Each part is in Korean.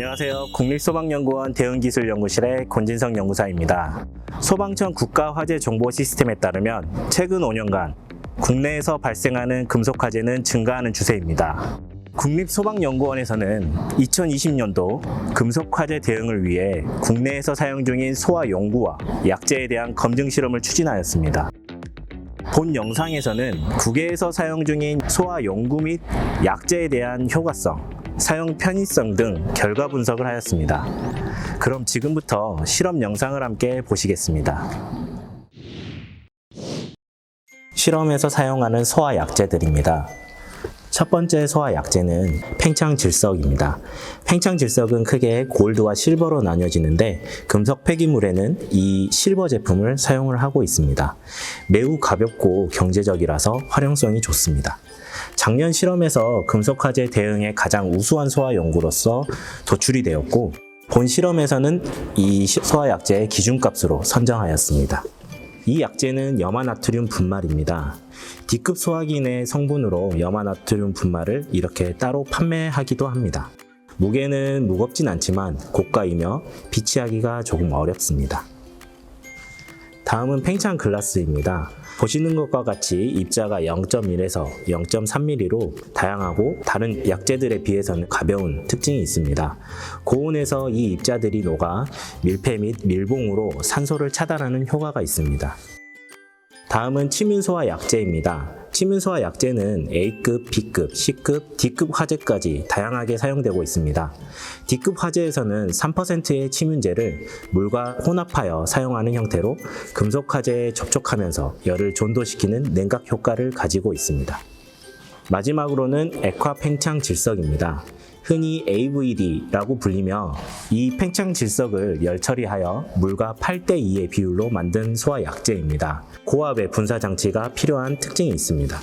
안녕하세요. 국립소방연구원 대응기술연구실의 권진성 연구사입니다. 소방청 국가화재정보시스템에 따르면 최근 5년간 국내에서 발생하는 금속화재는 증가하는 추세입니다. 국립소방연구원에서는 2020년도 금속화재 대응을 위해 국내에서 사용 중인 소화 용구와 약재에 대한 검증 실험을 추진하였습니다. 본 영상에서는 국외에서 사용 중인 소화 용구 및 약재에 대한 효과성, 사용 편의성 등 결과 분석을 하였습니다. 그럼 지금부터 실험 영상을 함께 보시겠습니다. 실험에서 사용하는 소화 약재들입니다. 첫 번째 소화 약재는 팽창질석입니다. 팽창질석은 크게 골드와 실버로 나뉘어지는데 금속 폐기물에는 이 실버 제품을 사용을 하고 있습니다. 매우 가볍고 경제적이라서 활용성이 좋습니다. 작년 실험에서 금속화재 대응에 가장 우수한 소화 용구로서 도출이 되었고, 본 실험에서는 이 소화 약재의 기준값으로 선정하였습니다. 이 약재는 염화나트륨 분말입니다. D급 소화기 내 성분으로 염화나트륨 분말을 이렇게 따로 판매하기도 합니다. 무게는 무겁진 않지만 고가이며 비치하기가 조금 어렵습니다. 다음은 팽창 글라스입니다. 보시는 것과 같이 입자가 0.1에서 0.3mm로 다양하고 다른 약재들에 비해서는 가벼운 특징이 있습니다. 고온에서 이 입자들이 녹아 밀폐 및 밀봉으로 산소를 차단하는 효과가 있습니다. 다음은 치민소화 약재입니다. 치민소화 약재는 A급, B급, C급, D급 화재까지 다양하게 사용되고 있습니다. D급 화재에서는 3%의 치민제를 물과 혼합하여 사용하는 형태로 금속 화재에 접촉하면서 열을 전도시키는 냉각 효과를 가지고 있습니다. 마지막으로는 액화 팽창 질석입니다. 흔히 AVD라고 불리며 이 팽창 질석을 열 처리하여 물과 8:2의 비율로 만든 소화 약재입니다. 고압의 분사 장치가 필요한 특징이 있습니다.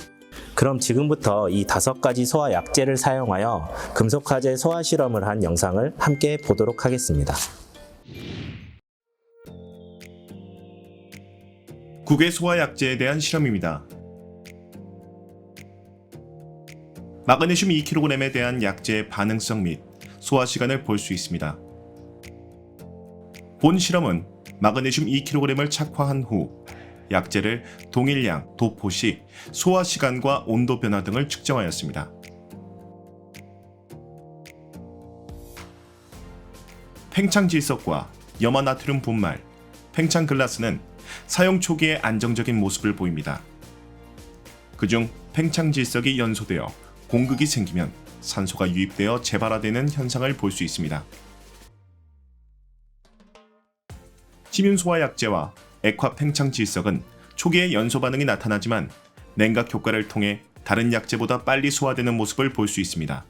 그럼 지금부터 이 5가지 소화 약재를 사용하여 금속 화재 소화 실험을 한 영상을 함께 보도록 하겠습니다. 국외 소화 약재에 대한 실험입니다. 마그네슘 2kg에 대한 약재의 반응성 및 소화 시간을 볼 수 있습니다. 본 실험은 마그네슘 2kg을 착화한 후 약재를 동일량 도포 시 소화 시간과 온도 변화 등을 측정하였습니다. 팽창질석과 염화나트륨 분말, 팽창글라스는 사용 초기에 안정적인 모습을 보입니다. 그중 팽창질석이 연소되어 공극이 생기면 산소가 유입되어 재발화되는 현상을 볼 수 있습니다. 치민소화 약재와 액화 팽창질석은 초기에 연소 반응이 나타나지만 냉각 효과를 통해 다른 약재보다 빨리 소화되는 모습을 볼 수 있습니다.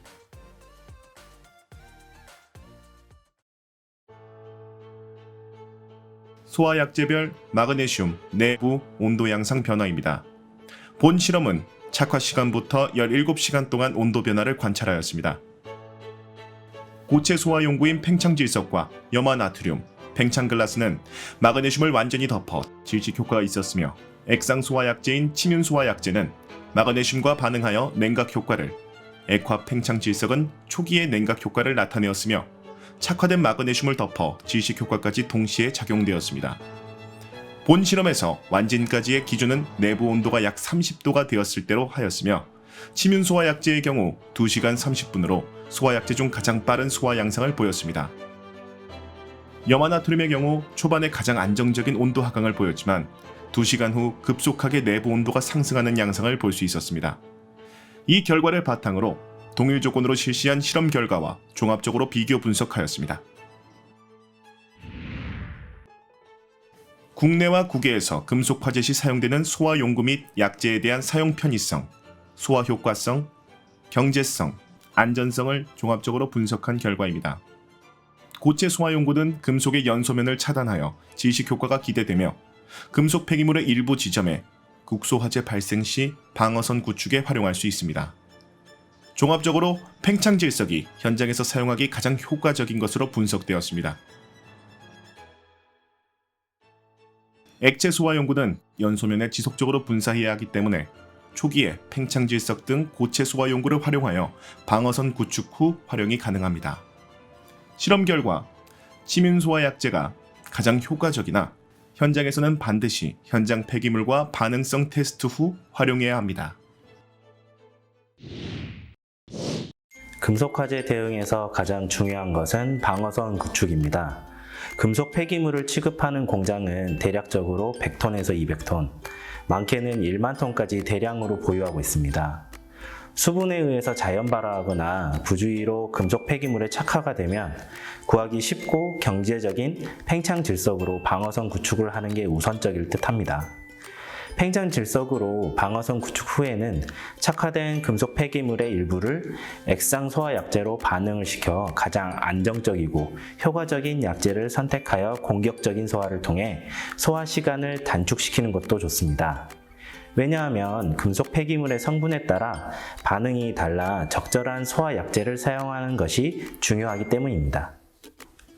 소화 약재별 마그네슘 내부 온도 양상 변화입니다. 본 실험은 착화 시간부터 17시간 동안 온도 변화를 관찰하였습니다. 고체 소화 용구인 팽창질석과 염화나트륨, 팽창글라스는 마그네슘을 완전히 덮어 질식 효과가 있었으며, 액상 소화 약재인 치민소화 약재는 마그네슘과 반응하여 냉각 효과를, 액화 팽창질석은 초기에 냉각 효과를 나타내었으며 착화된 마그네슘을 덮어 질식 효과까지 동시에 작용되었습니다. 본 실험에서 완진까지의 기준은 내부 온도가 약 30도가 되었을 때로 하였으며, 치민소화 약재의 경우 2시간 30분으로 소화 약재 중 가장 빠른 소화 양상을 보였습니다. 염화나트륨의 경우 초반에 가장 안정적인 온도 하강을 보였지만 2시간 후 급속하게 내부 온도가 상승하는 양상을 볼 수 있었습니다. 이 결과를 바탕으로 동일 조건으로 실시한 실험 결과와 종합적으로 비교 분석하였습니다. 국내와 국외에서 금속 화재 시 사용되는 소화 용구 및 약재에 대한 사용 편의성, 소화 효과성, 경제성, 안전성을 종합적으로 분석한 결과입니다. 고체 소화 용구는 금속의 연소면을 차단하여 질식 효과가 기대되며, 금속 폐기물의 일부 지점에 국소 화재 발생 시 방어선 구축에 활용할 수 있습니다. 종합적으로 팽창질석이 현장에서 사용하기 가장 효과적인 것으로 분석되었습니다. 액체 소화 용구는 연소면에 지속적으로 분사해야 하기 때문에 초기에 팽창질석 등 고체 소화 용구를 활용하여 방어선 구축 후 활용이 가능합니다. 실험 결과 치민소화약제가 가장 효과적이나 현장에서는 반드시 현장 폐기물과 반응성 테스트 후 활용해야 합니다. 금속 화재 대응에서 가장 중요한 것은 방어선 구축입니다. 금속 폐기물을 취급하는 공장은 대략적으로 100톤에서 200톤, 많게는 1만 톤까지 대량으로 보유하고 있습니다. 수분에 의해서 자연 발화하거나 부주의로 금속 폐기물에 착화가 되면 구하기 쉽고 경제적인 팽창 질석으로 방어선 구축을 하는 게 우선적일 듯합니다. 팽창 질석으로 방어선 구축 후에는 착화된 금속 폐기물의 일부를 액상 소화 약제로 반응을 시켜 가장 안정적이고 효과적인 약제를 선택하여 공격적인 소화를 통해 소화 시간을 단축시키는 것도 좋습니다. 왜냐하면 금속 폐기물의 성분에 따라 반응이 달라 적절한 소화 약제를 사용하는 것이 중요하기 때문입니다.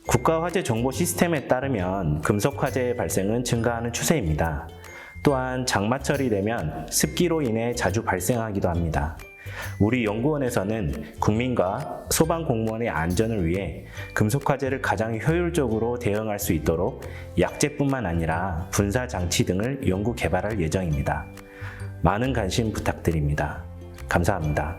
국가화재 정보 시스템에 따르면 금속 화재의 발생은 증가하는 추세입니다. 또한 장마철이 되면 습기로 인해 자주 발생하기도 합니다. 우리 연구원에서는 국민과 소방공무원의 안전을 위해 금속화재를 가장 효율적으로 대응할 수 있도록 약제뿐만 아니라 분사장치 등을 연구 개발할 예정입니다. 많은 관심 부탁드립니다. 감사합니다.